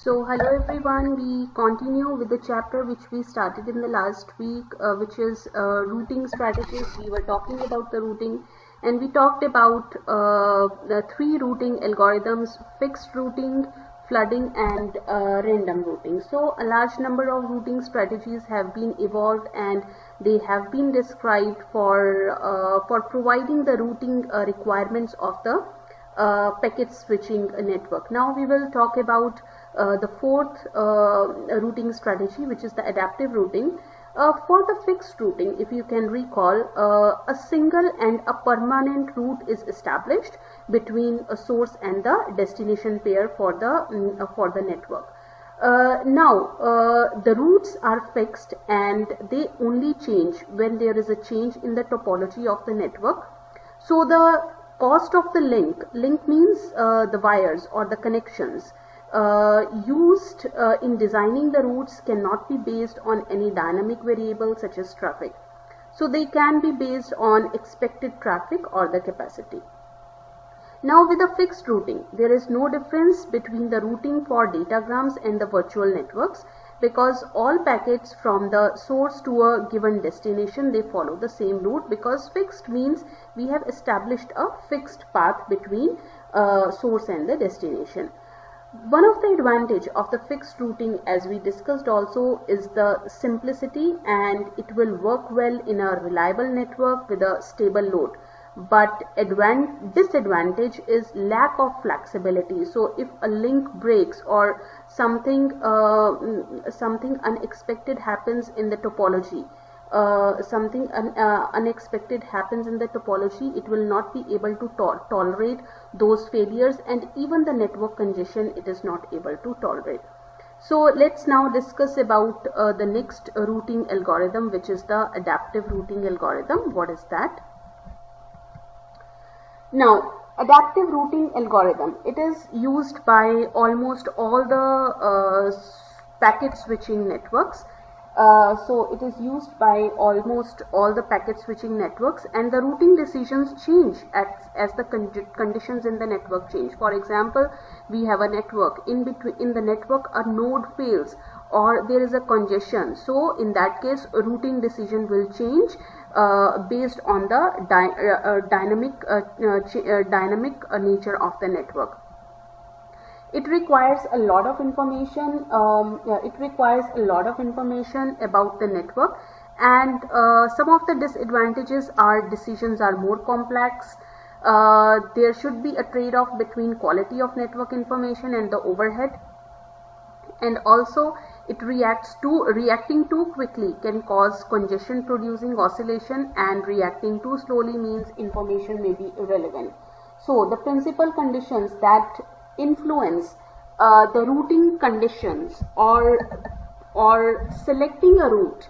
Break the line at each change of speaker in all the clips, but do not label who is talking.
Hello everyone, we continue with the chapter which we started in the last week, which is routing strategies. We were talking about the routing and we talked about the three routing algorithms: fixed routing, flooding and random routing. So a large number of routing strategies have been evolved and they have been described for providing the routing requirements of the packet switching network. Now we will talk about the fourth routing strategy, which is the adaptive routing. For the fixed routing, if you can recall, a single and a permanent route is established between a source and the destination pair for the network. The routes are fixed and they only change when there is a change in the topology of the network. So the cost of the link means the wires or the connections used in designing the routes cannot be based on any dynamic variable such as traffic. So they can be based on expected traffic or the capacity. Now with a fixed routing, there is no difference between the routing for datagrams and the virtual networks, because all packets from the source to a given destination, they follow the same route, because fixed means we have established a fixed path between source and the destination. One of the advantage of the fixed routing, as we discussed also, is the simplicity, and it will work well in a reliable network with a stable load. But disadvantage is lack of flexibility. So if a link breaks or something unexpected happens in the topology, unexpected happens in the topology, it will not be able to tolerate those failures, and even the network congestion it is not able to tolerate. So let's now discuss about the next routing algorithm, which is the adaptive routing algorithm. What is that? Now, adaptive routing algorithm, it is used by almost all the packet switching networks. So it is used by almost all the packet switching networks, and the routing decisions change as the conditions in the network change. For example, we have a network, in the network a node fails or there is a congestion. So in that case, a routing decision will change based on the dynamic nature of the network. It requires a lot of information. About the network, and some of the disadvantages are decisions are more complex. There should be a trade-off between quality of network information and the overhead, and also reacting too quickly can cause congestion producing oscillation, and reacting too slowly means information may be irrelevant. So the principal conditions that influence the routing conditions or selecting a route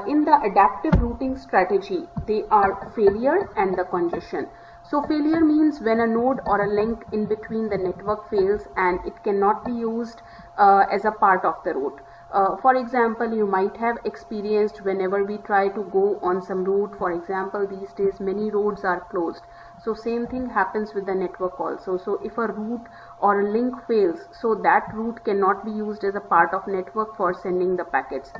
in the adaptive routing strategy, they are failure and the congestion. So failure means when a node or a link in between the network fails and it cannot be used as a part of the route. For example, you might have experienced whenever we try to go on some route. For example, these days many roads are closed. So same thing happens with the network also. So if a route or a link fails, so that route cannot be used as a part of network for sending the packets.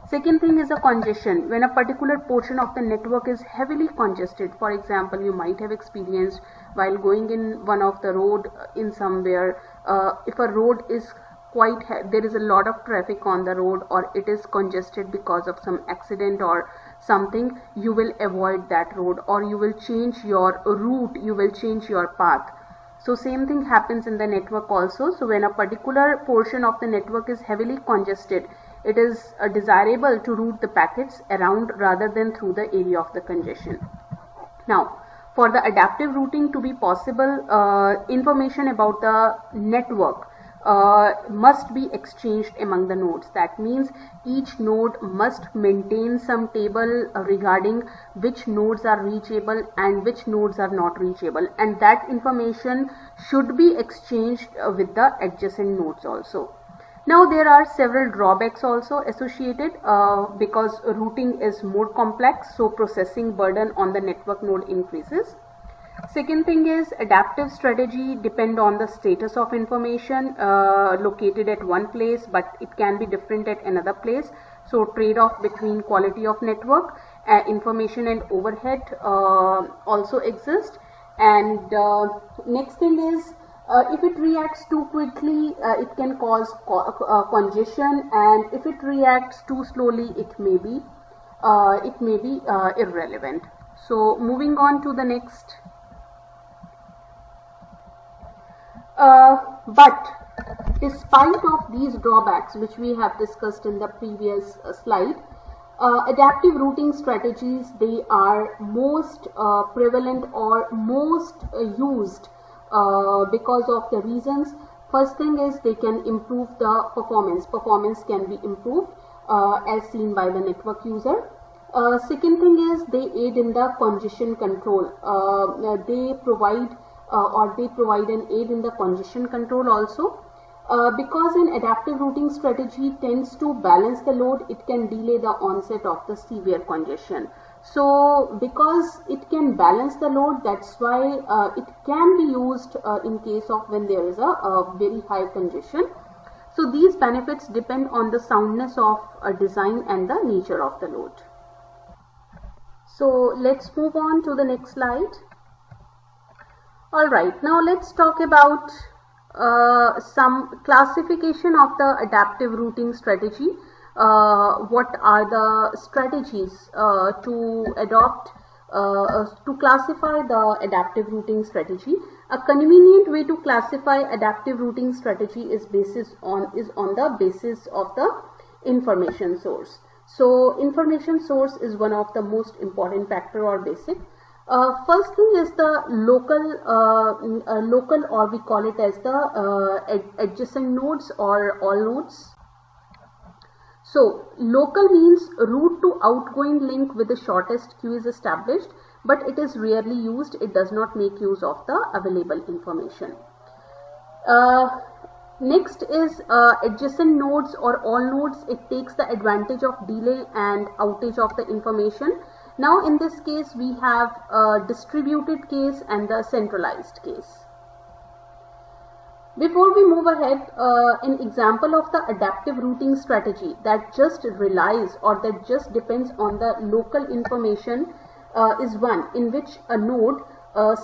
Second thing is a congestion. When a particular portion of the network is heavily congested, for example, you might have experienced while going in one of the road in somewhere, if a road is there is a lot of traffic on the road, or it is congested because of some accident or something, you will avoid that road, or you will change your route, you will change your path. So same thing happens in the network also. So when a particular portion of the network is heavily congested, it is desirable to route the packets around rather than through the area of the congestion. Now, for the adaptive routing to be possible, information about the network must be exchanged among the nodes. That means each node must maintain some table regarding which nodes are reachable and which nodes are not reachable, and that information should be exchanged with the adjacent nodes also. Now there are several drawbacks also associated because routing is more complex, so processing burden on the network node increases. Second thing is adaptive strategy depend on the status of information located at one place, but it can be different at another place. So trade-off between quality of network, information and overhead also exist. And next thing is if it reacts too quickly, it can cause congestion, and if it reacts too slowly, it may be irrelevant. So moving on to the next. But despite of these drawbacks which we have discussed in the previous slide, adaptive routing strategies, they are most prevalent or most used because of the reasons. First thing is they can improve the performance. Performance can be improved as seen by the network user. Second thing is they aid in the congestion control. They provide an aid in the congestion control also. Because an adaptive routing strategy tends to balance the load, it can delay the onset of the severe congestion. So because it can balance the load, that's why it can be used in case of when there is a very high congestion. So these benefits depend on the soundness of a design and the nature of the load. So let's move on to the next slide. Alright, now let's talk about some classification of the adaptive routing strategy. What are the strategies to adopt to classify the adaptive routing strategy? A convenient way to classify adaptive routing strategy is on the basis of the information source. So information source is one of the most important factor or basic. First thing is the local, or we call it as the adjacent nodes or all nodes. So local means route to outgoing link with the shortest queue is established, but it is rarely used. It does not make use of the available information. Next is adjacent nodes or all nodes. It takes the advantage of delay and outage of the information. Now in this case we have a distributed case and the centralized case. Before we move ahead, an example of the adaptive routing strategy that just relies or that just depends on the local information is one in which a node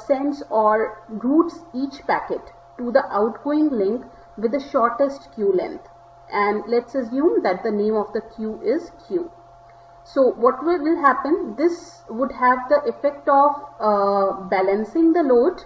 sends or routes each packet to the outgoing link with the shortest queue length, and let's assume that the name of the queue is queue. So what will happen? This would have the effect of balancing the load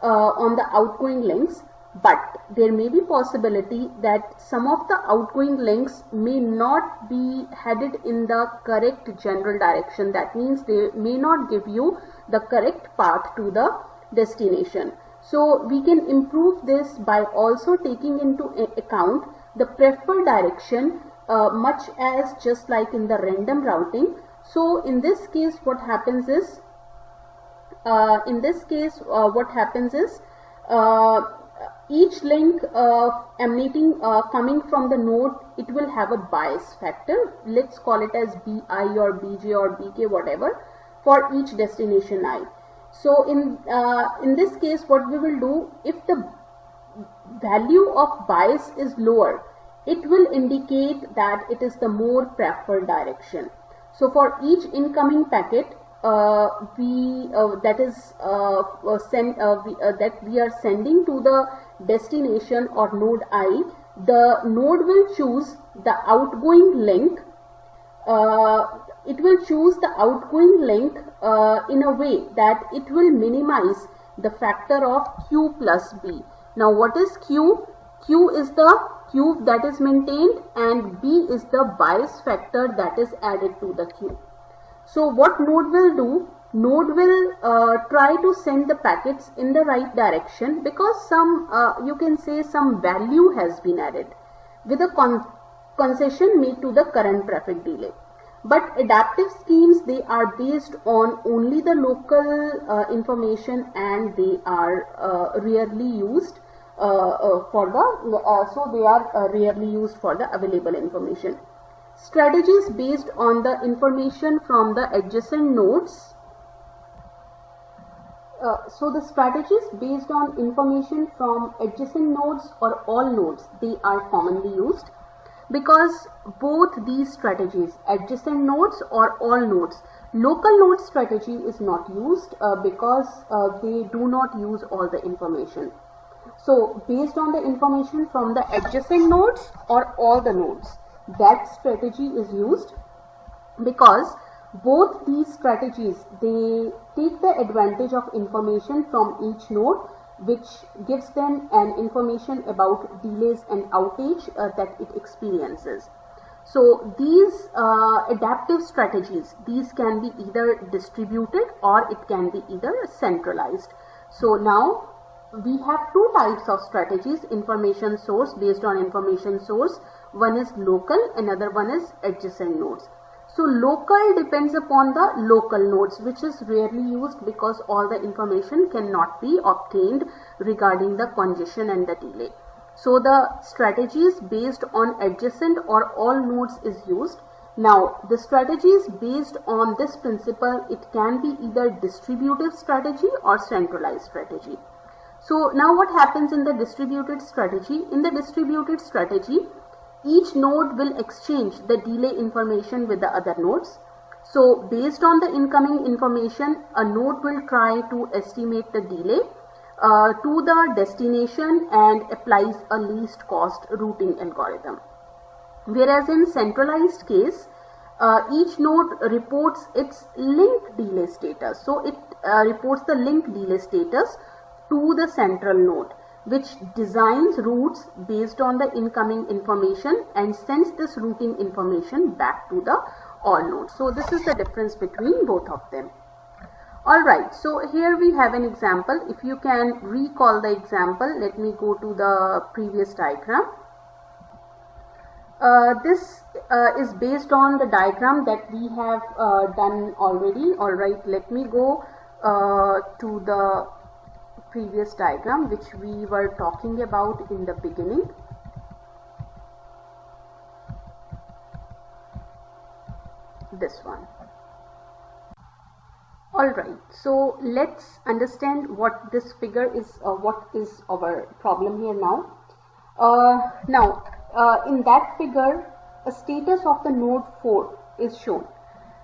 on the outgoing links, but there may be possibility that some of the outgoing links may not be headed in the correct general direction. That means they may not give you the correct path to the destination. So we can improve this by also taking into account the preferred direction, much as just like in the random routing. So in this case what happens is each link emanating coming from the node, it will have a bias factor. Let's call it as BI or BJ or BK, whatever, for each destination I. So in this case what we will do, if the value of bias is lower, it will indicate that it is the more preferred direction. So for each incoming packet that we are sending to the destination or node I, the node will choose the outgoing link. It will choose the outgoing link in a way that it will minimize the factor of Q plus B. Now what is Q? Q is the Q that is maintained and B is the bias factor that is added to the Q. So what node will do? Node will try to send the packets in the right direction because some you can say some value has been added with a concession made to the current traffic delay. But adaptive schemes, they are based on only the local information and they are rarely used rarely used for the available information. Strategies based on the information from the adjacent nodes. So the strategies based on information from adjacent nodes or all nodes, they are commonly used, because both these strategies, adjacent nodes or all nodes, local node strategy is not used because they do not use all the information. So based on the information from the adjacent nodes or all the nodes, that strategy is used, because both these strategies, they take the advantage of information from each node, which gives them an information about delays and outage that it experiences. So these adaptive strategies, these can be either distributed or it can be either centralized. So now we have two types of strategies: information source, based on information source. One is local, another one is adjacent nodes. So local depends upon the local nodes, which is rarely used because all the information cannot be obtained regarding the congestion and the delay. So the strategies based on adjacent or all nodes is used. Now the strategies based on this principle, it can be either distributive strategy or centralized strategy. So now what happens in the distributed strategy? In the distributed strategy, each node will exchange the delay information with the other nodes. So based on the incoming information, a node will try to estimate the delay to the destination and applies a least cost routing algorithm. Whereas in centralized case, each node reports its link delay status. So it reports the link delay status to the central node, which designs routes based on the incoming information and sends this routing information back to the all nodes. So this is the difference between both of them. Alright, so here we have an example. If you can recall the example, let me go to the previous diagram. This is based on the diagram that we have done already. Alright, let me go to the previous diagram which we were talking about in the beginning. This one. Alright, so let's understand what this figure is, what is our problem here now. In that figure, a status of the node 4 is shown.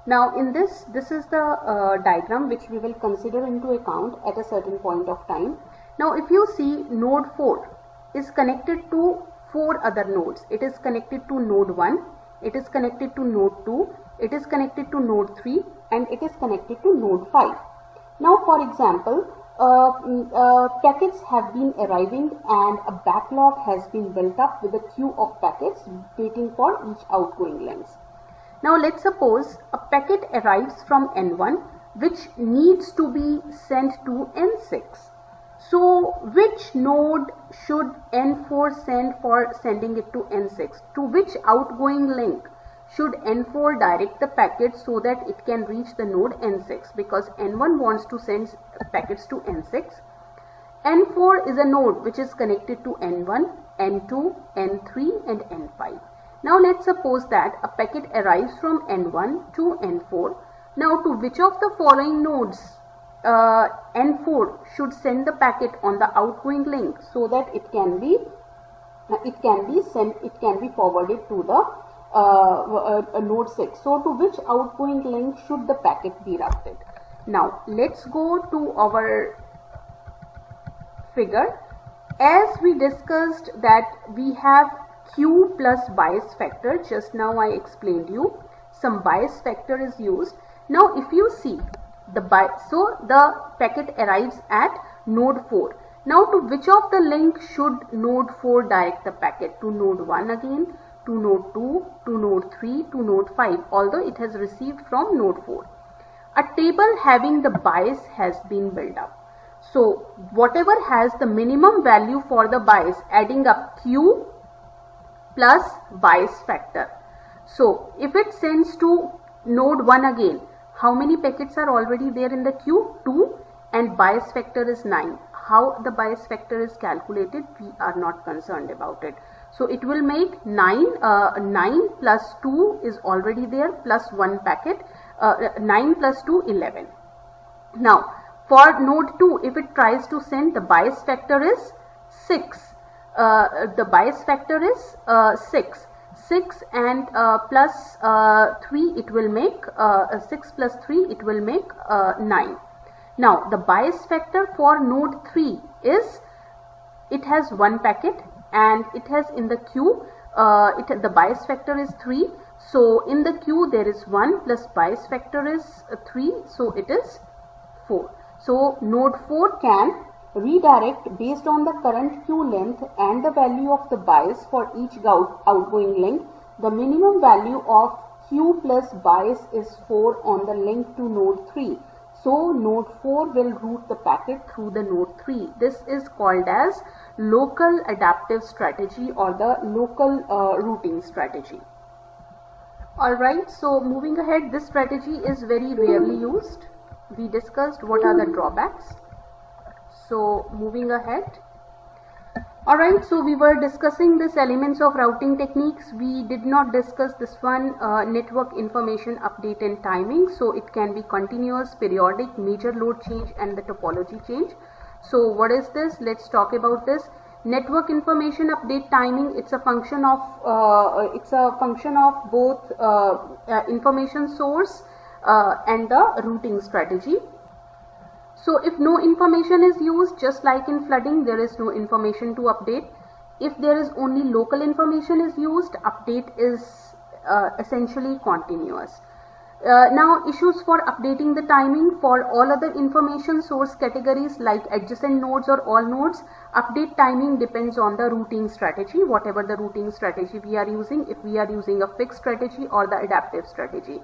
Now in this is the diagram which we will consider into account at a certain point of time. Now if you see, node 4 is connected to 4 other nodes. It is connected to node 1, it is connected to node 2, it is connected to node 3, and it is connected to node 5. Now for example, packets have been arriving and a backlog has been built up with a queue of packets waiting for each outgoing link. Now let's suppose a packet arrives from N1 which needs to be sent to N6. So which node should N4 send for sending it to N6? To which outgoing link should N4 direct the packet so that it can reach the node N6? Because N1 wants to send packets to N6. N4 is a node which is connected to N1, N2, N3 and N5. Now let's suppose that a packet arrives from N1 to N4. Now to which of the following nodes N4 should send the packet on the outgoing link so that it can be forwarded to the node 6. So to which outgoing link should the packet be routed? Now let's go to our figure. As we discussed that we have Q plus bias factor, just now I explained you, some bias factor is used. Now if you see the packet arrives at node 4. Now to which of the link should node 4 direct the packet? To node 1 again, to node 2, to node 3, to node 5, although it has received from node 4. A table having the bias has been built up. So whatever has the minimum value for the bias, adding up Q plus bias factor. So if it sends to node 1 again, how many packets are already there in the queue? 2, and bias factor is 9. How the bias factor is calculated, we are not concerned about it. So it will make 9 plus 2 is already there, plus 1 packet, 9 plus 2, 11. Now For node 2, if it tries to send, the bias factor is 6. The bias factor is 6. 6 and plus 3, it will make 6 plus 3, it will make 9. Now the bias factor for node 3 is, it has one packet and it has in the queue, the bias factor is 3. So in the queue there is 1 plus bias factor is 3, so it is 4. So node 4 can redirect based on the current queue length and the value of the bias for each outgoing link. The minimum value of Q plus bias is 4 on the link to node 3. So node 4 will route the packet through the node 3. This is called as local adaptive strategy or the local routing strategy. Alright, so moving ahead, this strategy is very rarely used. We discussed what are the drawbacks. So moving ahead. Alright, so we were discussing these elements of routing techniques. We did not discuss this one, network information update and timing. So it can be continuous, periodic, major load change and the topology change. So what is this? Let's talk about this. Network information update timing, it's a function of both information source and the routing strategy. So if no information is used, just like in flooding, there is no information to update. If there is only local information is used, update is essentially continuous. Now issues for updating the timing for all other information source categories like adjacent nodes or all nodes, update timing depends on the routing strategy, whatever the routing strategy we are using, if we are using a fixed strategy or the adaptive strategy.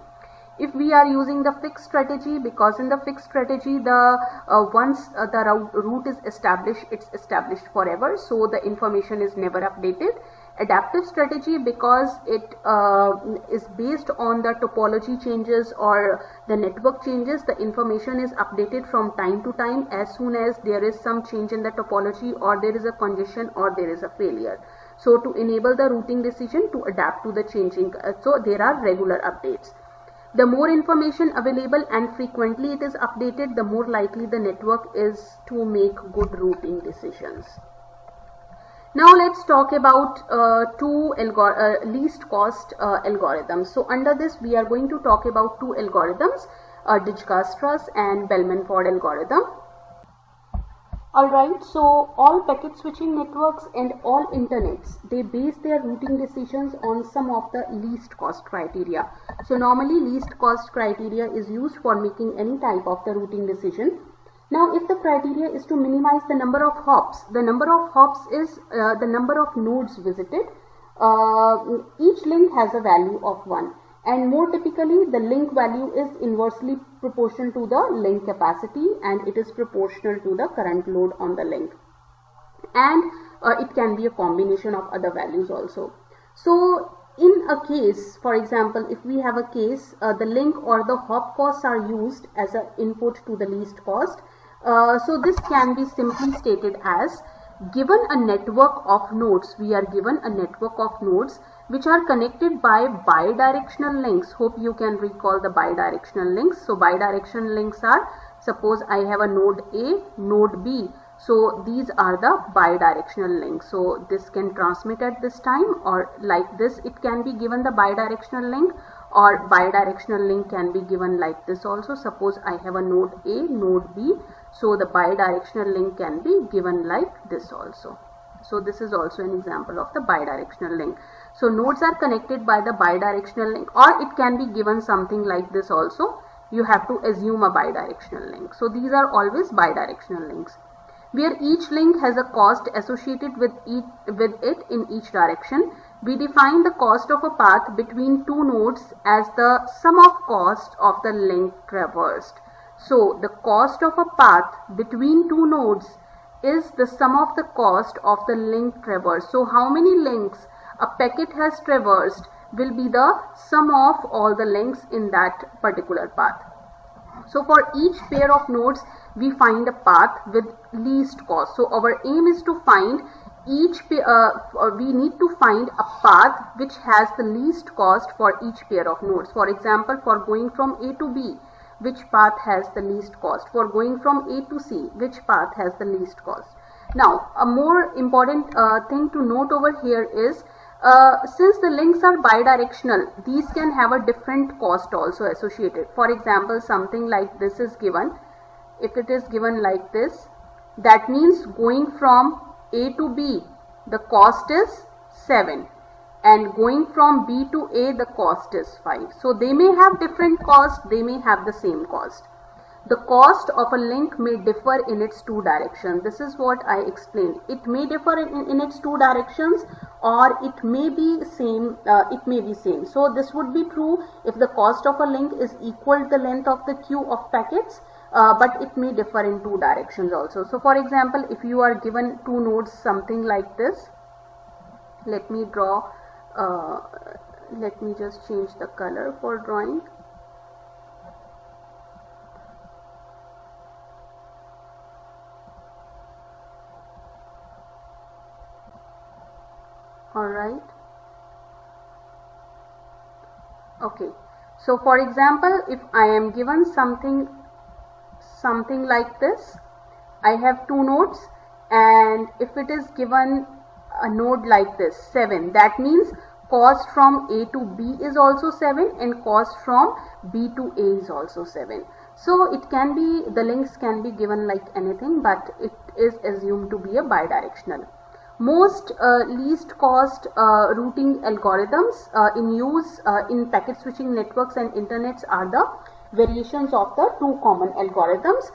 If we are using the fixed strategy, because in the fixed strategy, once the route is established, it's established forever, so the information is never updated. Adaptive strategy, because it is based on the topology changes or the network changes, the information is updated from time to time as soon as there is some change in the topology or there is a congestion or there is a failure. So to enable the routing decision to adapt to the changing, so there are regular updates. The more information available and frequently it is updated, the more likely the network is to make good routing decisions. Now let's talk about two least cost algorithms. So under this we are going to talk about two algorithms, Dijkstra's and Bellman-Ford algorithm. Alright, so all packet switching networks and all internets, they base their routing decisions on some of the least cost criteria. So normally least cost criteria is used for making any type of the routing decision. Now if the criteria is to minimize the number of hops, the number of hops is the number of nodes visited. Each link has a value of 1. And more typically, the link value is inversely proportional to the link capacity and it is proportional to the current load on the link. And it can be a combination of other values also. So in a case, for example, if we have a case, the link or the hop costs are used as an input to the least cost. So this can be simply stated as, given a network of nodes, we are given a network of nodes which are connected by bidirectional links. Hope you can recall the bidirectional links. So bidirectional links are, suppose I have a node A, node B. So these are the bidirectional links. So this can transmit at this time, or like this it can be given the bidirectional link, or bidirectional link can be given like this also. Suppose I have a node A, node B. So the bidirectional link can be given like this also. So this is also an example of the bidirectional link. So nodes are connected by the bidirectional link, or it can be given something like this also. You have to assume a bidirectional link. So these are always bidirectional links, where each link has a cost associated with it in each direction. We define the cost of a path between two nodes as the sum of cost of the link traversed. So the cost of a path between two nodes is the sum of the cost of the link traversed. So how many links a packet has traversed will be the sum of all the links in that particular path. So for each pair of nodes, we find a path with least cost. So our aim is to find we need to find a path which has the least cost for each pair of nodes. For example, for going from A to B, which path has the least cost. For going from A to C, which path has the least cost. Now, a more important thing to note over here is, since the links are bidirectional, these can have a different cost also associated. For example, something like this is given. If it is given like this, that means going from A to B, the cost is 7, and going from B to A, the cost is 5. So they may have different cost, they may have the same cost. The cost of a link may differ in its two directions. This is what I explained. It may differ in its two directions, or it may be same. So this would be true if the cost of a link is equal to the length of the queue of packets, but it may differ in two directions also. So for example, if you are given two nodes, something like this, let me draw. Let me just change the color for drawing. Alright. Okay. So for example, if I am given something like this, I have two nodes, and if it is given a node like this, 7, that means cost from A to B is also 7, and cost from B to A is also 7. So it can be, the links can be given like anything, but it is assumed to be a bidirectional. Most least cost routing algorithms in use in packet switching networks and internets are the variations of the two common algorithms.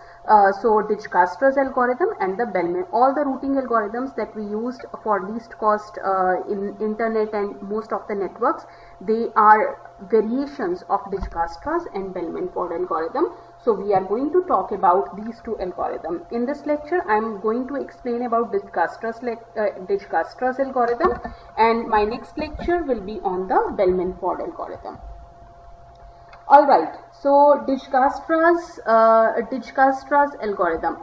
So Dijkstra's algorithm and the Bellman. All the routing algorithms that we used for least cost in internet and most of the networks, they are variations of Dijkstra's and Bellman-Ford algorithm. So we are going to talk about these two algorithms. In this lecture, I am going to explain about Dijkstra's algorithm, and my next lecture will be on the Bellman-Ford algorithm. Alright, so Dijkstra's algorithm.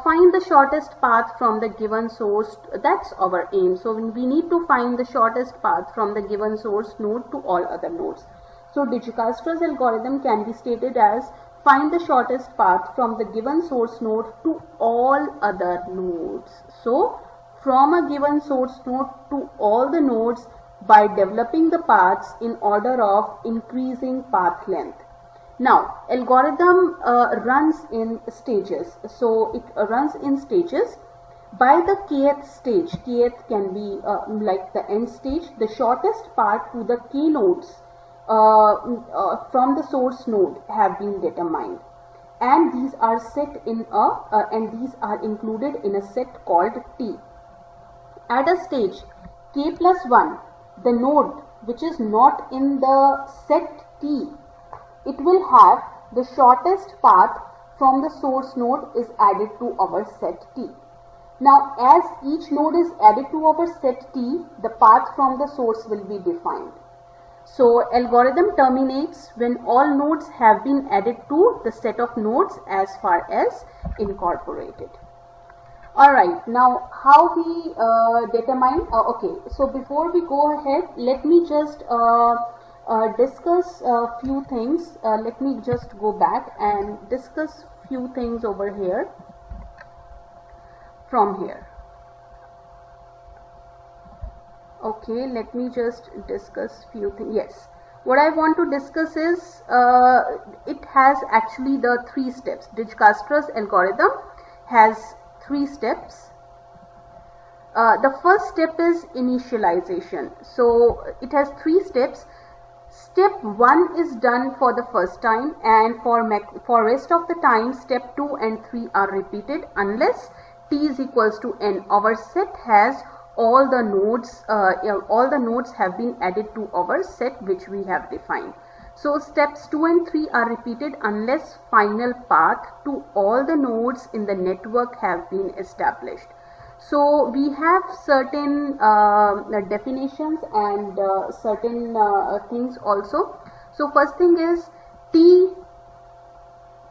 Find the shortest path from the given source. That's our aim. So we need to find the shortest path from the given source node to all other nodes. So Dijkstra's algorithm can be stated as find the shortest path from the given source node to all other nodes. So from a given source node to all the nodes by developing the paths in order of increasing path length. Now, algorithm runs in stages. So it runs in stages. By the kth stage, kth can be like the end stage, the shortest path to the k nodes from the source node have been determined, and these are set in these are included in a set called T. At a stage k plus 1, the node which is not in the set T, it will have the shortest path from the source node is added to our set T. Now, as each node is added to our set T, the path from the source will be defined. So algorithm terminates when all nodes have been added to the set of nodes as far as incorporated. Alright, now how we determine, okay, so before we go ahead, let me just discuss a few things. Let me just go back and discuss few things over here from here. Okay, let me just discuss few things. Yes, what I want to discuss is it has actually the 3 steps. Dijkstra's algorithm has 3 steps. The first step is initialization. So it has 3 steps. Step 1 is done for the first time, and for rest of the time step 2 and 3 are repeated unless t is equals to n. Our set has all the nodes have been added to our set which we have defined. So steps 2 and 3 are repeated unless final path to all the nodes in the network have been established. So we have certain definitions and certain things also. So first thing is T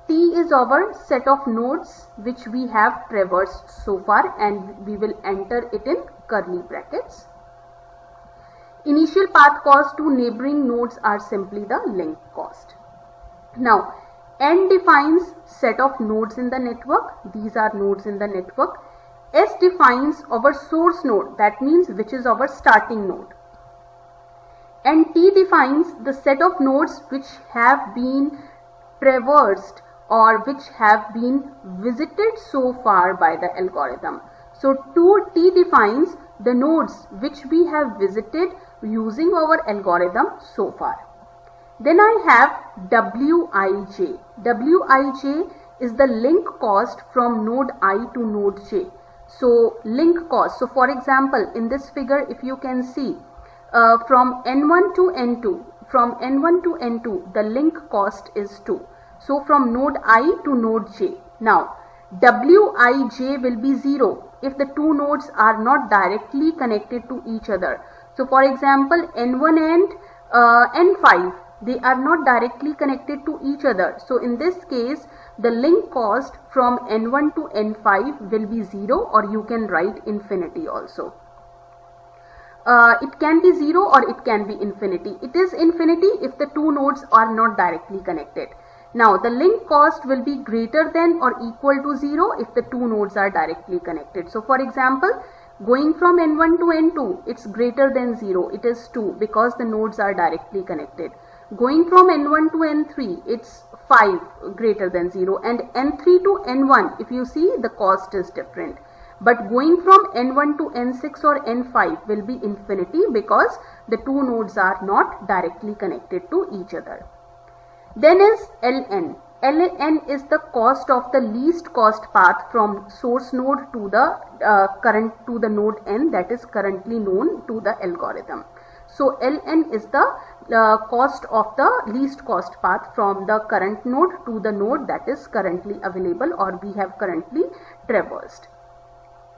is our set of nodes which we have traversed so far, and we will enter it in curly brackets. Initial path cost to neighboring nodes are simply the link cost. Now, N defines set of nodes in the network. These are nodes in the network. S defines our source node, that means which is our starting node. And T defines the set of nodes which have been traversed or which have been visited so far by the algorithm. So T defines the nodes which we have visited using our algorithm so far. Then I have Wij. Wij is the link cost from node I to node j. So link cost. So for example, in this figure, if you can see from N1 to N2, the link cost is 2. So from node I to node j. Now Wij will be 0 if the two nodes are not directly connected to each other. So for example, N1 and N5, they are not directly connected to each other. So in this case, the link cost from N1 to N5 will be 0, or you can write infinity also. It can be 0 or it can be infinity. It is infinity if the two nodes are not directly connected. Now the link cost will be greater than or equal to 0 if the two nodes are directly connected. So for example, going from N1 to N2, it's greater than 0. It is 2 because the nodes are directly connected. Going from N1 to N3, it's 5 greater than 0, and N3 to N1, if you see, the cost is different. But going from N1 to N6 or N5 will be infinity because the two nodes are not directly connected to each other. Then is Ln. Ln is the cost of the least cost path from source node to the node n that is currently known to the algorithm. So Ln is the cost of the least cost path from the current node to the node that is currently available or we have currently traversed.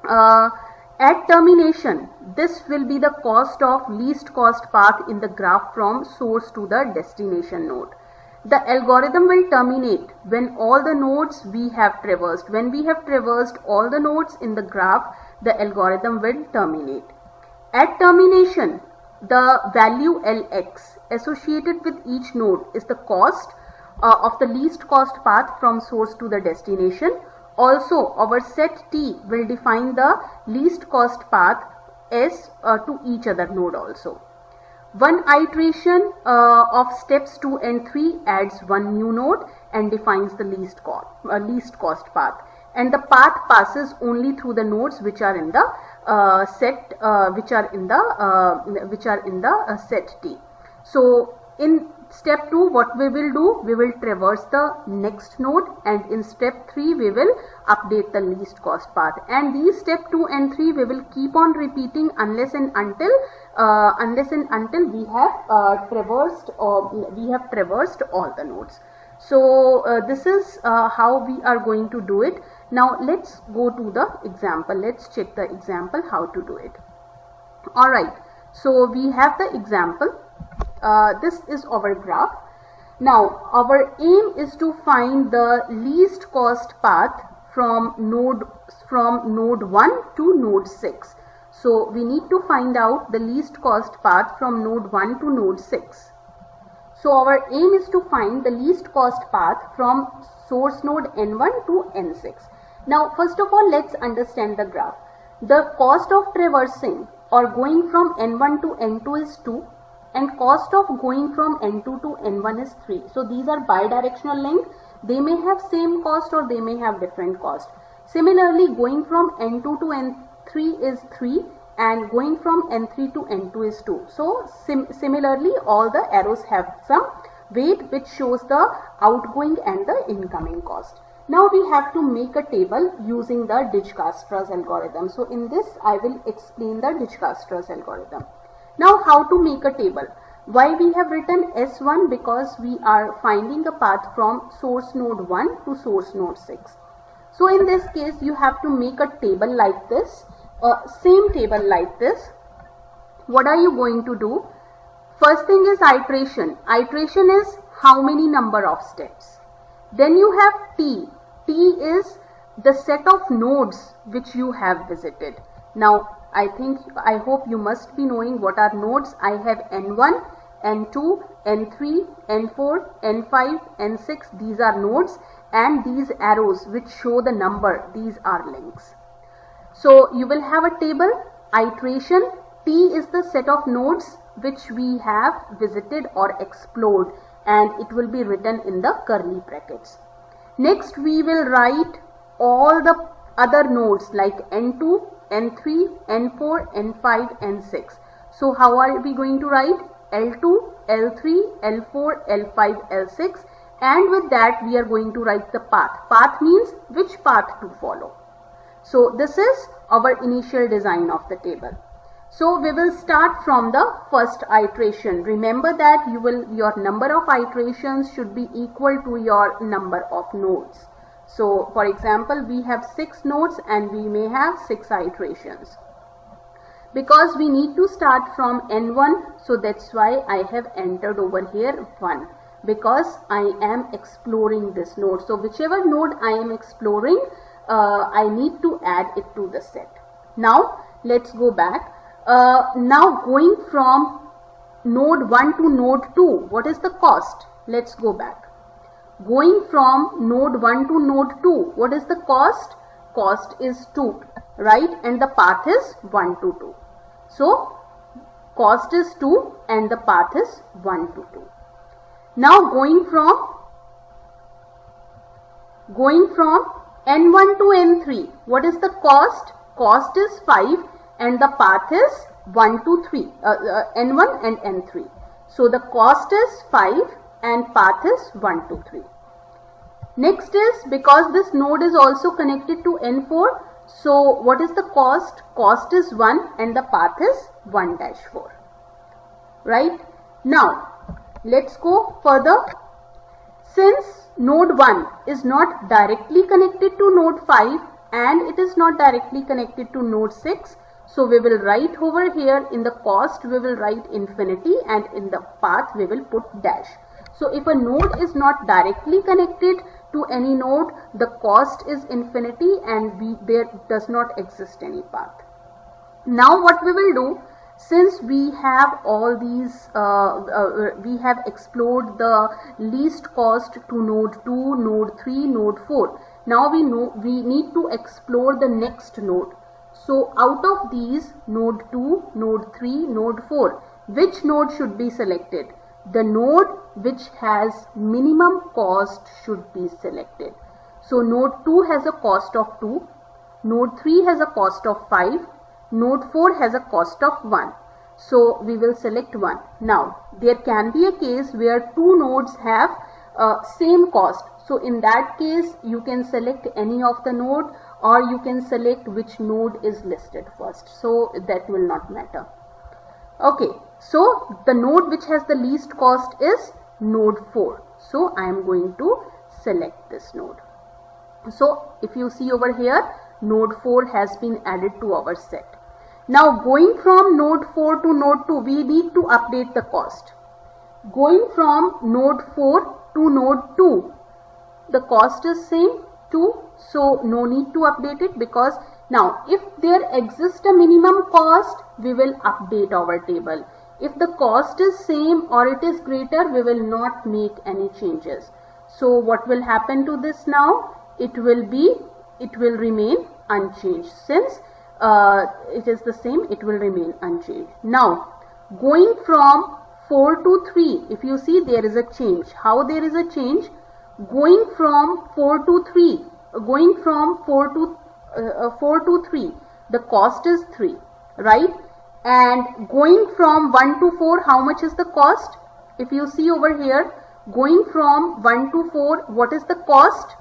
At termination, this will be the cost of least cost path in the graph from source to the destination node. The algorithm will terminate when all the nodes we have traversed. When we have traversed all the nodes in the graph, the algorithm will terminate. At termination, the value Lx associated with each node is the cost of the least cost path from source to the destination. Also, our set T will define the least cost path S to each other node also. One iteration of steps 2 and 3 adds one new node and defines the least cost path. And the path passes only through the nodes which are in the set T. So in step 2, what we will do, we will traverse the next node, and in step 3 we will update the least cost path, and these step 2 and 3 we will keep on repeating unless and until we have traversed all the nodes. So this is how we are going to do it. Now let's go to the example. Let's check the example how to do it. Alright, so we have the example. This is our graph. Now our aim is to find the least cost path from node 1 to node 6. So we need to find out the least cost path from node 1 to node 6. So our aim is to find the least cost path from source node N1 to N6. Now first of all, let's understand the graph. The cost of traversing or going from N1 to N2 is 2, and cost of going from N2 to N1 is 3. So these are bidirectional link. They may have same cost or they may have different cost. Similarly, going from N2 to N3 is 3 and going from N3 to N2 is 2. So similarly, all the arrows have some weight which shows the outgoing and the incoming cost. Now we have to make a table using the Dijkstra's algorithm. So in this I will explain the Dijkstra's algorithm. Now how to make a table? Why we have written S1? Because we are finding a path from source node 1 to source node 6. So in this case you have to make a table like this, same table like this. What are you going to do? First thing is iteration. Iteration is how many number of steps. Then you have T. T is the set of nodes which you have visited. Now I hope you must be knowing what are nodes. I have N1, N2, N3, N4, N5, N6, these are nodes, and these arrows which show the number, these are links. So you will have a table, iteration, T is the set of nodes which we have visited or explored, and it will be written in the curly brackets. Next we will write all the other nodes like N2, N3, N4, N5, N6. So how are we going to write? L2, L3, L4, L5, L6, and with that we are going to write the path. Path means which path to follow. So this is our initial design of the table. So we will start from the first iteration. Remember that your number of iterations should be equal to your number of nodes. So for example, we have 6 nodes and we may have 6 iterations. Because we need to start from N1, so that's why I have entered over here 1, because I am exploring this node. So whichever node I am exploring, I need to add it to the set. Now let's go back. Now going from node 1 to node 2, what is the cost? Let's go back. Going from node 1 to node 2, what is the cost? Cost is 2, right? And the path is 1 to 2. So cost is 2 and the path is 1 to 2. Now going from N1 to N3, what is the cost? Cost is 5 and the path is 1 to 3, N1 and N3. So the cost is 5 and path is 1 to 3. Next is, because this node is also connected to N4, so what is the cost? Cost is 1 and the path is 1-4. Right? Now let's go further. Since node 1 is not directly connected to node 5 and it is not directly connected to node 6, so we will write over here in the cost we will write infinity and in the path we will put dash. So if a node is not directly connected to any node, the cost is infinity and there does not exist any path. Now what we will do, since we have all these, we have explored the least cost to node 2, node 3, node 4. Now we need to explore the next node. So out of these, node 2, node 3, node 4, which node should be selected? The node which has minimum cost should be selected. So node 2 has a cost of 2, node 3 has a cost of 5, node 4 has a cost of 1. So we will select 1. Now there can be a case where 2 nodes have same cost. So in that case you can select any of the node or you can select which node is listed first. So that will not matter. Okay, so the node which has the least cost is node 4. So I am going to select this node. So if you see over here, node 4 has been added to our set. Now going from node 4 to node 2, we need to update the cost. Going from node 4 to node 2, the cost is same 2, so no need to update it, because now if there exists a minimum cost, we will update our table. If the cost is same or it is greater, we will not make any changes. So what will happen to this now? It will remain unchanged. Since it is the same, it will remain unchanged. Now going from 4 to 3, if you see there is a change. How there is a change? Going from 4 to 3, going from 4 to 3, the cost is 3, right? And going from 1 to 4, how much is the cost? If you see over here, going from 1 to 4, what is the cost?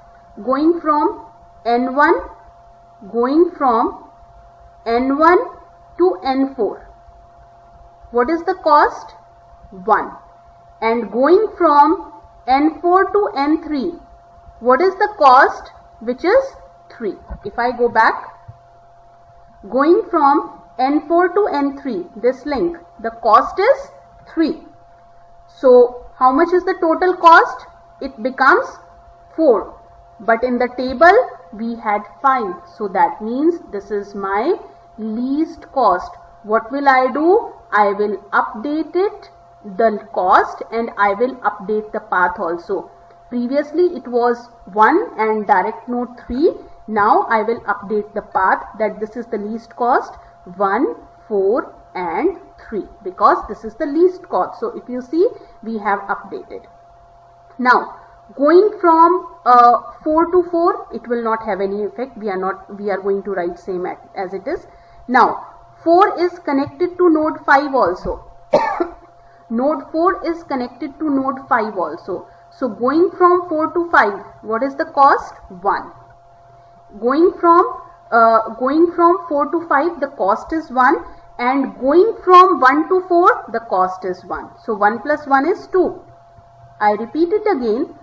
Going from N1 to N4, what is the cost? 1. And going from N4 to N3, what is the cost? Which is 3. If I go back, going from N4 to N3, this link, the cost is 3. So how much is the total cost? It becomes 4. But in the table we had 5. So that means this is my least cost. What will I do? I will update it the cost and I will update the path also. Previously it was 1 and direct node 3. Now I will update the path that this is the least cost 1, 4 and 3 because this is the least cost. So if you see, we have updated. Now going from 4 to 4, it will not have any effect. We are going to write same as it is. Now 4 is connected to node 5 also. Node 4 is connected to node 5 also. So going from 4 to 5, what is the cost? 1. Going from 4 to 5, the cost is 1, and going from 1 to 4, the cost is 1. So 1 plus 1 is 2. I repeat it again.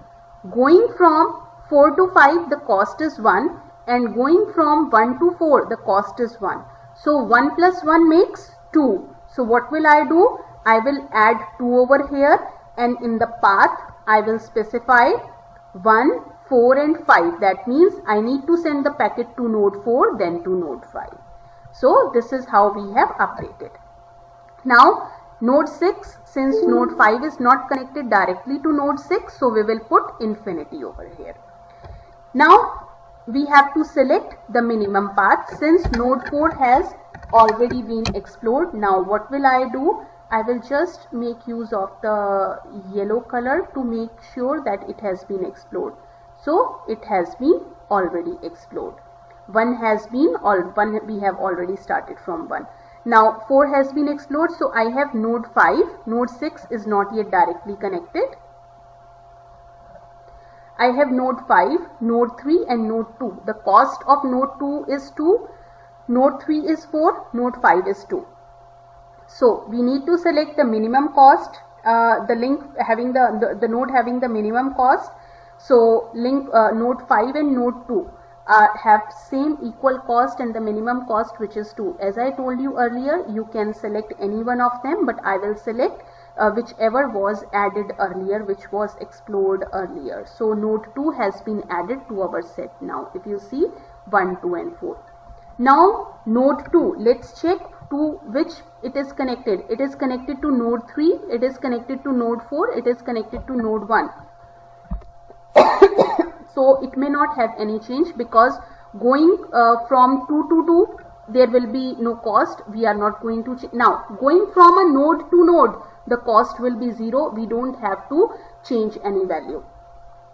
Going from 4 to 5, the cost is 1, and going from 1 to 4, the cost is 1. So 1 plus 1 makes 2. So what will I do? I will add 2 over here, and in the path I will specify 1, 4 and 5. That means I need to send the packet to node 4 then to node 5. So this is how we have updated. Now node 6, since node 5 is not connected directly to node 6, so we will put infinity over here. Now we have to select the minimum path since node 4 has already been explored. Now what will I do? I will just make use of the yellow color to make sure that it has been explored. So it has been already explored. We have already started from 1. Now 4 has been explored, so I have node 5. Node 6 is not yet directly connected. I have node 5, node 3 and node 2. The cost of node 2 is 2, node 3 is 4, node 5 is 2. So we need to select the minimum cost, the link having the node having the minimum cost. So link node 5 and node 2 have same equal cost and the minimum cost, which is 2. As I told you earlier, you can select any one of them, but I will select whichever was added earlier, which was explored earlier. So node 2 has been added to our set now. If you see 1, 2 and 4. Now node 2, let's check to which it is connected. It is connected to node 3, it is connected to node 4, it is connected to node 1. So it may not have any change because going from 2 to 2, there will be no cost. We are not going to change. Now going from a node to node, the cost will be 0. We don't have to change any value.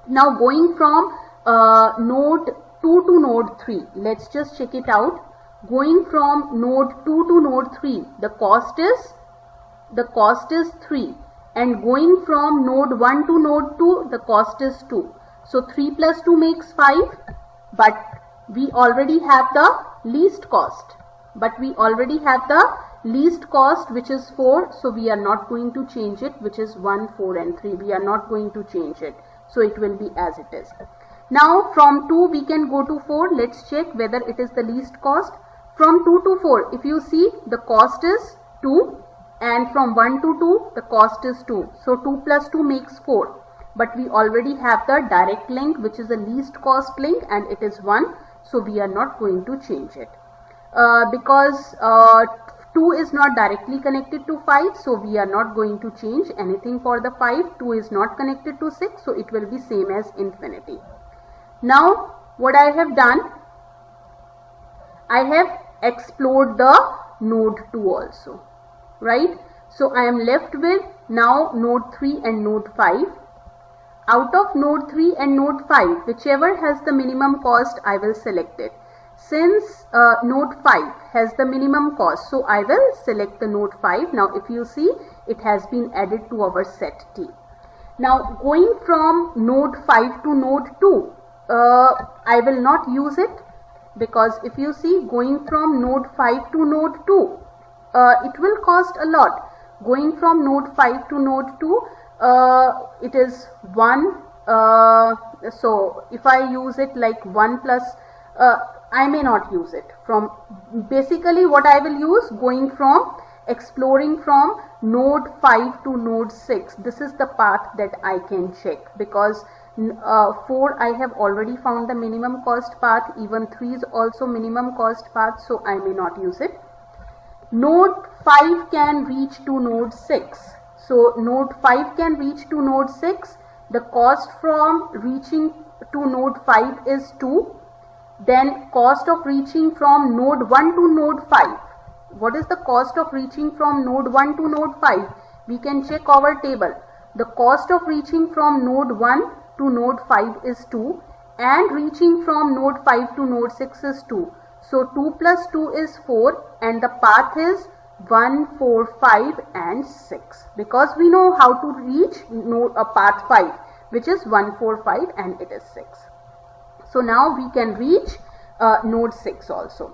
Now going from node 2 to node 3, let's just check it out. Going from node 2 to node 3, the cost is 3, and going from node 1 to node 2, the cost is 2. So 3 plus 2 makes 5, but we already have the least cost. Which is 4, so we are not going to change it, which is 1, 4 and 3. We are not going to change it. So it will be as it is. Now from 2 we can go to 4. Let's check whether it is the least cost. From 2 to 4, if you see, the cost is 2, and from 1 to 2, the cost is 2. So 2 plus 2 makes 4. But we already have the direct link, which is the least cost link, and it is 1. So we are not going to change it. Because 2 is not directly connected to 5, so we are not going to change anything for the 5. 2 is not connected to 6, so it will be same as infinity. Now what I have done, I have explored the node 2 also, right? So I am left with now node 3 and node 5. Out of node 3 and node 5, whichever has the minimum cost, I will select it. Since node 5 has the minimum cost, so I will select the node 5. Now if you see, it has been added to our set T. Now going from node 5 to node 2, I will not use it, because if you see, going from node 5 to node 2, it will cost a lot. Going from node 5 to node 2, it is 1. So if I use it like 1 plus, I may not use it. From basically what I will use, going from exploring from node 5 to node 6, this is the path that I can check, because 4 I have already found the minimum cost path, even 3 is also minimum cost path, so I may not use it. Node 5 can reach to node 6. So node 5 can reach to node 6. The cost from reaching to node 5 is 2. Then cost of reaching from node 1 to node 5. What is the cost of reaching from node 1 to node 5? We can check our table. The cost of reaching from node 1 to node 5 is 2 and reaching from node 5 to node 6 is 2. So 2 plus 2 is 4 and the path is 1, 4, 5 and 6 because we know how to reach path 5 which is 1, 4, 5 and it is 6. So now we can reach node 6 also.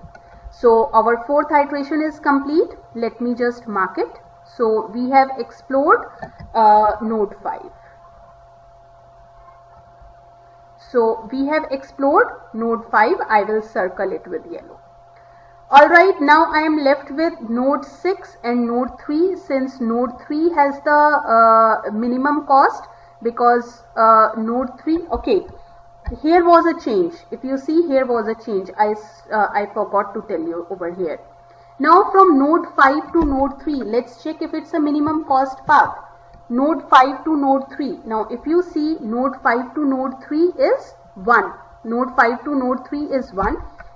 So our fourth iteration is complete. Let me just mark it. So we have explored node 5. So we have explored node 5. I will circle it with yellow. Alright, now I am left with node 6 and node 3 since node 3 has the minimum cost because node 3, okay, here was a change. If you see, here was a change. I forgot to tell you over here. Now from node 5 to node 3, let's check if it's a minimum cost path. Node 5 to node 3. Now if you see, node 5 to node 3 is 1. Node 5 to node 3 is 1.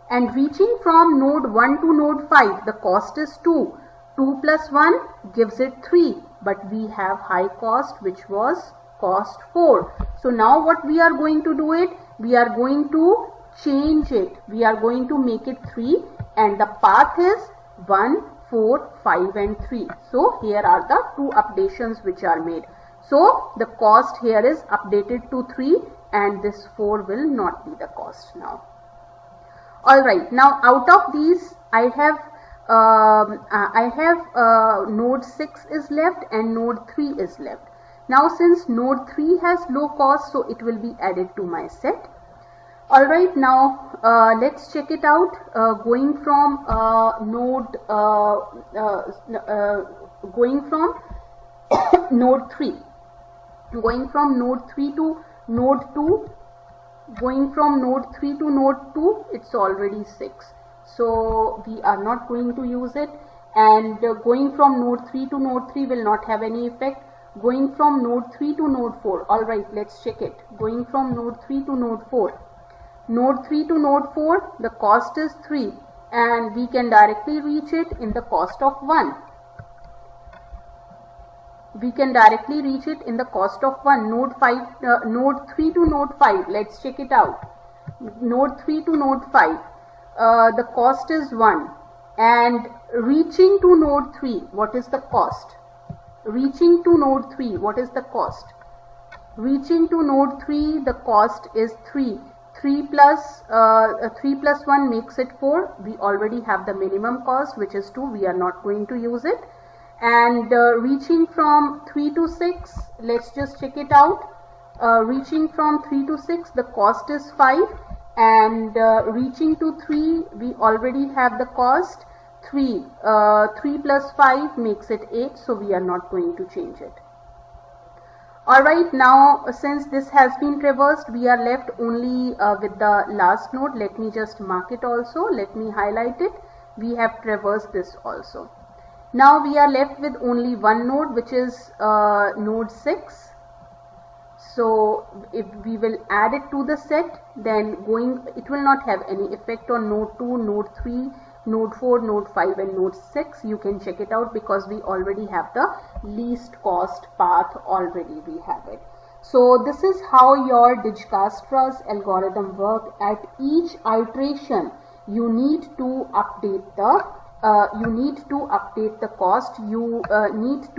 And reaching from node 1 to node 5, the cost is 2. 2 plus 1 gives it 3. But we have high cost which was cost 4. So now what we are going to do it? We are going to change it. We are going to make it 3 and the path is 1, 4, 5 and 3. So here are the two updations which are made. So the cost here is updated to 3 and this 4 will not be the cost now. Alright, now out of these I have node 6 is left and node 3 is left. Now since node 3 has low cost, so it will be added to my set. Alright, now let's check it out. Going from node 3. Going from node 3 to node 2. Going from node 3 to node 2, it's already 6. So we are not going to use it. And going from node 3 to node 3 will not have any effect. Going from node 3 to node 4. Alright, let's check it. Going from node 3 to node 4. Node 3 to node 4, the cost is 3 and we can directly reach it in the cost of 1. We can directly reach it in the cost of 1. Node 3 to node 5, let's check it out. Node 3 to node 5, the cost is 1 and reaching to node 3, what is the cost? Reaching to node 3, what is the cost? Reaching to node 3, the cost is 3. 3 plus 1 makes it 4. We already have the minimum cost which is 2. We are not going to use it. And reaching from 3 to 6, let's just check it out. Reaching from 3 to 6, the cost is 5. And reaching to 3, we already have the cost 3. 3 plus 5 makes it 8. So we are not going to change it. Alright, now since this has been traversed, we are left only with the last node. Let me just mark it also. Let me highlight it. We have traversed this also. Now we are left with only one node which is node 6. So if we will add it to the set, then it will not have any effect on node 2, node 3, node 4, node 5 and node 6. You can check it out because we already have the least cost path already. We have it. So this is how your Digicastra's algorithm work. At each iteration you need to update the cost. You need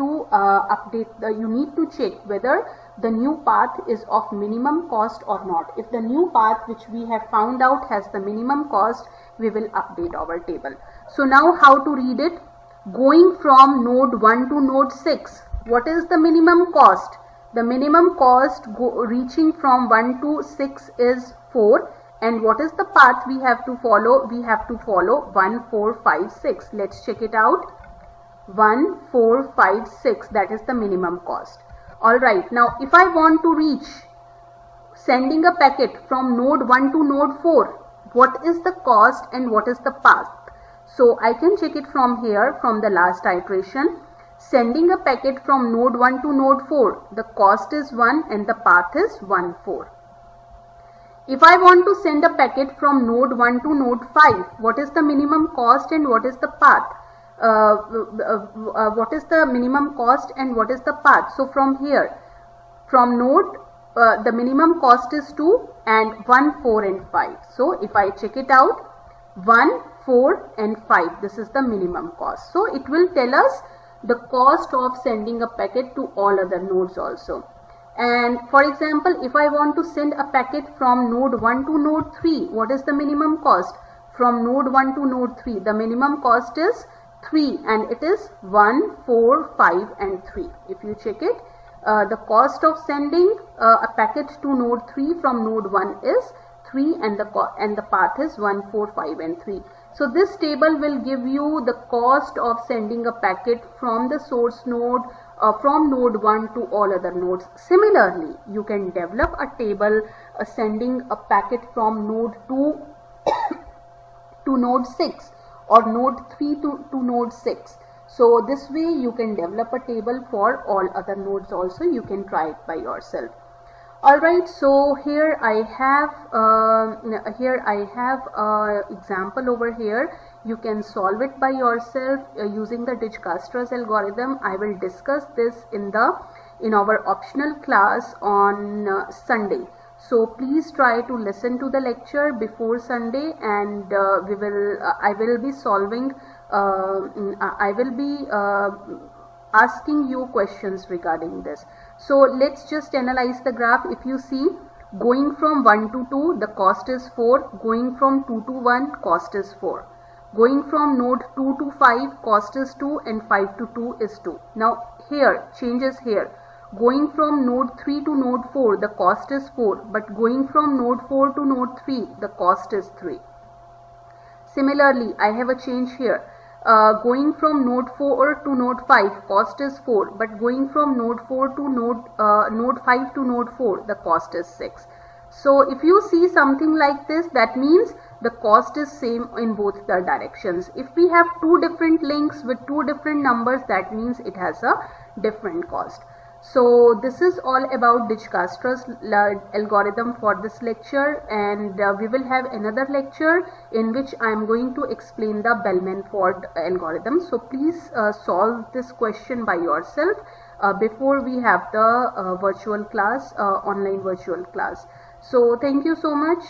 to check whether the new path is of minimum cost or not. If the new path which we have found out has the minimum cost, we will update our table. So now how to read it? Going from node 1 to node 6, what is the minimum cost? The minimum cost reaching from 1 to 6 is 4. And what is the path we have to follow? We have to follow 1, 4, 5, 6. Let's check it out. 1, 4, 5, 6. That is the minimum cost. Alright, now if I want to reach sending a packet from node 1 to node 4, what is the cost and what is the path? So I can check it from here, from the last iteration. Sending a packet from node 1 to node 4, the cost is 1 and the path is 1, 4. If I want to send a packet from node 1 to node 5, what is the minimum cost and what is the path? What is the minimum cost and what is the path? So from here, from node, the minimum cost is 2 and 1, 4 and 5. So if I check it out, 1, 4 and 5, this is the minimum cost. So it will tell us the cost of sending a packet to all other nodes also. And for example, if I want to send a packet from node 1 to node 3, what is the minimum cost? From node 1 to node 3, the minimum cost is 3 and it is 1, 4, 5 and 3. If you check it, the cost of sending a packet to node 3 from node 1 is 3 and the path is 1, 4, 5 and 3. So this table will give you the cost of sending a packet from the source node from node 1 to all other nodes. Similarly, you can develop a table sending a packet from node 2 to node 6 or node 3 to node 6. So this way you can develop a table for all other nodes also. You can try it by yourself. Alright, so here I have example over here. You can solve it by yourself using the Dijkstra's algorithm. I will discuss this in our optional class on Sunday. So please try to listen to the lecture before Sunday, and I will be solving. I will be asking you questions regarding this. So let's just analyze the graph. If you see, going from 1 to 2, the cost is 4. Going from 2 to 1, cost is 4. Going from node 2 to 5, cost is 2 and 5 to 2 is 2. Now here, changes here. Going from node 3 to node 4, the cost is 4. But going from node 4 to node 3, the cost is 3. Similarly, I have a change here. Going from node 4 to node 5, cost is 4, but going from node 4 to node 5 to node 4, the cost is 6. So if you see something like this, that means the cost is same in both the directions. If we have two different links with two different numbers, that means it has a different cost. So this is all about Dijkstra's algorithm for this lecture, and we will have another lecture in which I am going to explain the Bellman-Ford algorithm. So please solve this question by yourself before we have the virtual class, online virtual class. So thank you so much.